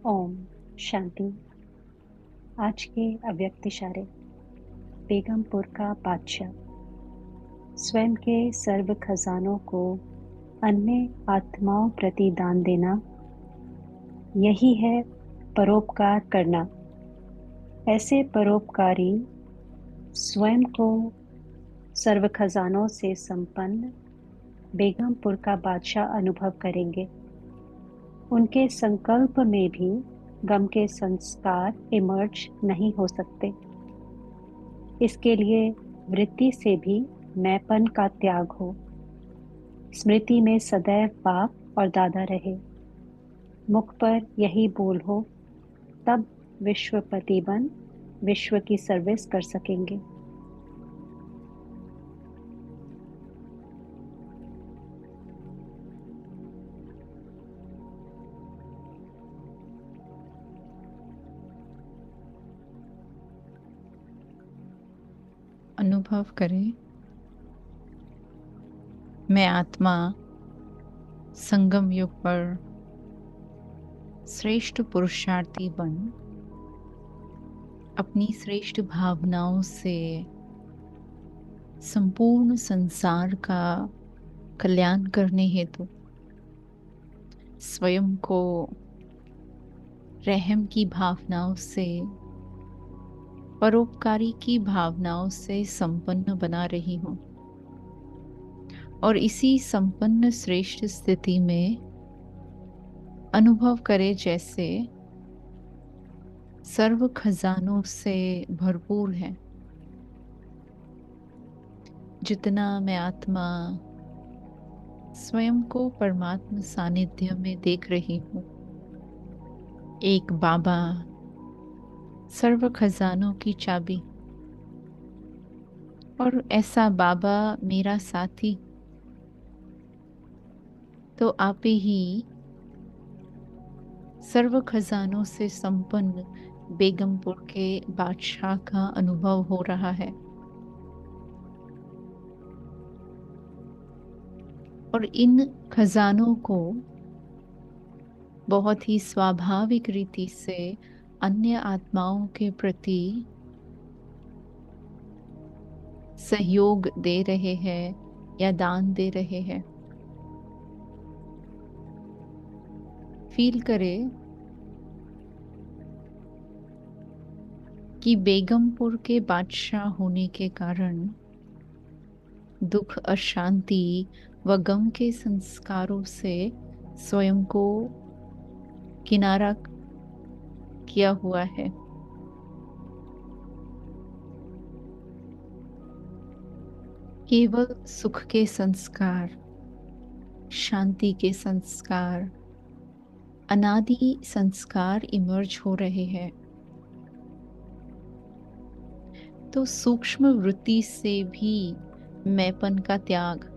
ओम शांति। आज के अव्यक्त इशारे। बेगमपुर का बादशाह स्वयं के सर्व खजानों को अन्य आत्माओं प्रति दान देना, यही है परोपकार करना। ऐसे परोपकारी स्वयं को सर्व खजानों से संपन्न बेगमपुर का बादशाह अनुभव करेंगे। उनके संकल्प में भी गम के संस्कार इमर्ज नहीं हो सकते। इसके लिए वृत्ति से भी मैंपन का त्याग हो। स्मृति में सदैव बाप और दादा रहे। मुख पर यही बोल हो, तब विश्वपति बन विश्व की सर्विस कर सकेंगे। अनुभव करें, मैं आत्मा संगम युग पर श्रेष्ठ पुरुषार्थी बन अपनी श्रेष्ठ भावनाओं से संपूर्ण संसार का कल्याण करने हेतु स्वयं को रहम की भावनाओं से, परोपकारी की भावनाओं से संपन्न बना रही हूँ। और इसी संपन्न श्रेष्ठ स्थिति में अनुभव करे जैसे सर्व खजानों से भरपूर है। जितना मैं आत्मा स्वयं को परमात्मा सानिध्य में देख रही हूँ, एक बाबा सर्व खजानों की चाबी, और ऐसा बाबा मेरा साथी, तो आप ही सर्व खजानों से संपन्न बेगमपुर के बादशाह का अनुभव हो रहा है। और इन खजानों को बहुत ही स्वाभाविक रीति से अन्य आत्माओं के प्रति सहयोग दे रहे हैं या दान दे रहे हैं। फील करे कि बेगमपुर के बादशाह होने के कारण दुख, अशांति व गम के संस्कारों से स्वयं को किनारा किया हुआ है। केवल सुख के संस्कार, शांति के संस्कार, अनादि संस्कार इमर्ज हो रहे हैं। तो सूक्ष्म वृत्ति से भी मैंपन का त्याग,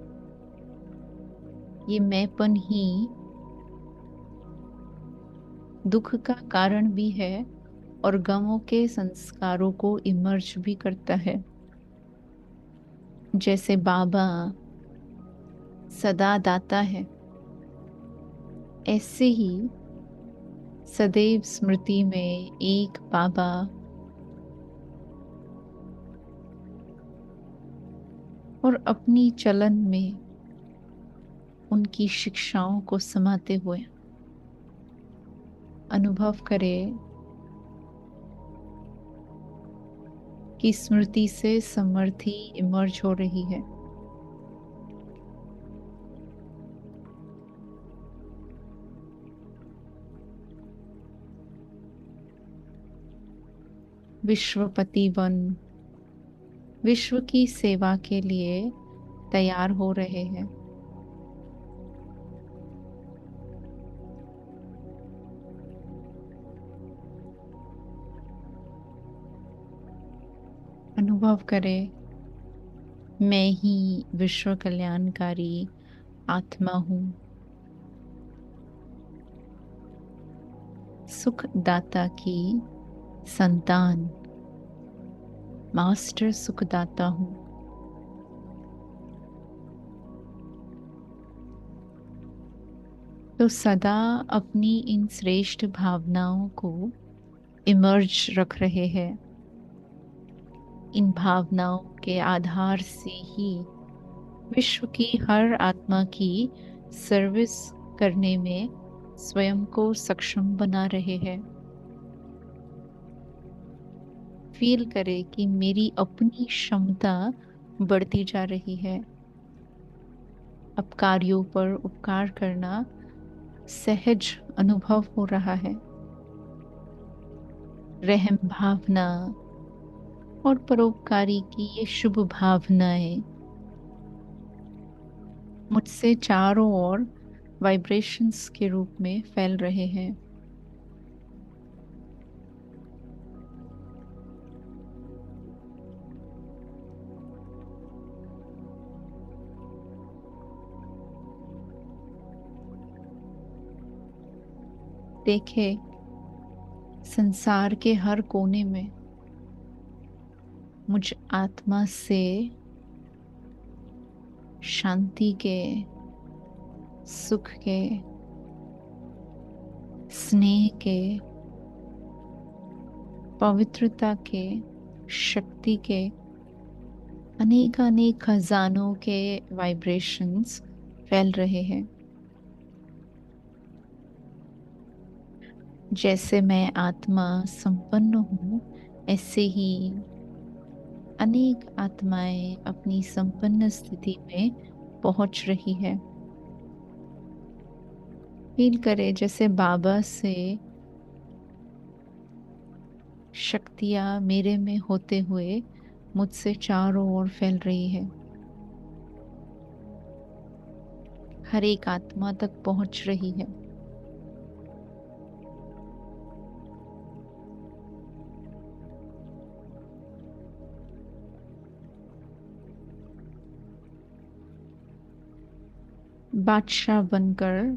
ये मैंपन ही दुख का कारण भी है और गमों के संस्कारों को इमर्ज भी करता है। जैसे बाबा सदा दाता है, ऐसे ही सदैव स्मृति में एक बाबा और अपनी चलन में उनकी शिक्षाओं को समाते हुए अनुभव करे कि स्मृति से समर्थी इमर्ज हो रही है। विश्वपति बन विश्व की सेवा के लिए तैयार हो रहे हैं। अनुभव करें, मैं ही विश्व कल्याणकारी आत्मा हूँ। सुखदाता की संतान, मास्टर सुखदाता हूँ। तो सदा अपनी इन श्रेष्ठ भावनाओं को इमर्ज रख रहे हैं। इन भावनाओं के आधार से ही विश्व की हर आत्मा की सर्विस करने में स्वयं को सक्षम बना रहे हैं। फील करे कि मेरी अपनी क्षमता बढ़ती जा रही है। अब कार्यों पर उपकार करना सहज अनुभव हो रहा है। रहम भावना और परोपकारी की ये शुभ भावनाएं मुझसे चारों ओर वाइब्रेशंस के रूप में फैल रहे हैं। देखे संसार के हर कोने में मुझ आत्मा से शांति के, सुख के, स्नेह के, पवित्रता के, शक्ति के अनेक अनेक खजानों के वाइब्रेशंस फैल रहे हैं। जैसे मैं आत्मा संपन्न हूँ, ऐसे ही अनेक आत्माएं अपनी संपन्न स्थिति में पहुंच रही है। फील करे जैसे बाबा से शक्तियां मेरे में होते हुए मुझसे चारों ओर फैल रही है, हर एक आत्मा तक पहुंच रही है। बादशाह बनकर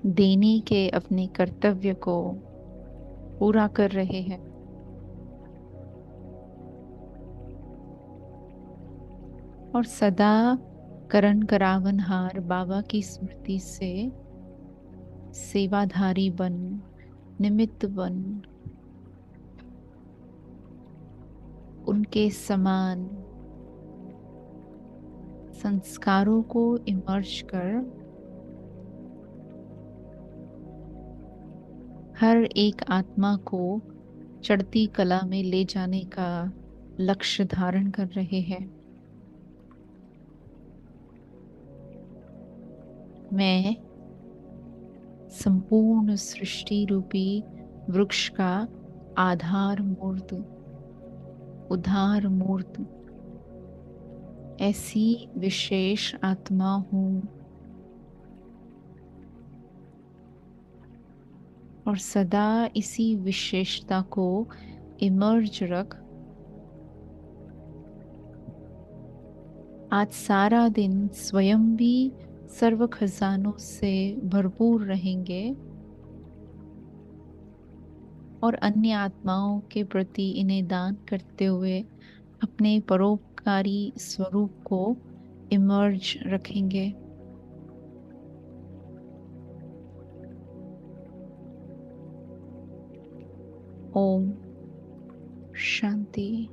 देने के अपने कर्तव्य को पूरा कर रहे हैं। और सदा करण करावनहार बाबा की स्मृति से सेवाधारी बन, निमित्त बन, उनके समान संस्कारों को इमर्ज कर हर एक आत्मा को चढ़ती कला में ले जाने का लक्ष्य धारण कर रहे हैं। मैं संपूर्ण सृष्टि रूपी वृक्ष का आधार मूर्त, उद्धार मूर्त, ऐसी विशेष आत्मा हूं और सदा इसी विशेषता को इमर्ज रख आज सारा दिन स्वयं भी सर्व खजानों से भरपूर रहेंगे और अन्य आत्माओं के प्रति इन्हें दान करते हुए अपने परोपकारी स्वरूप को इमर्ज रखेंगे। ओम शांति।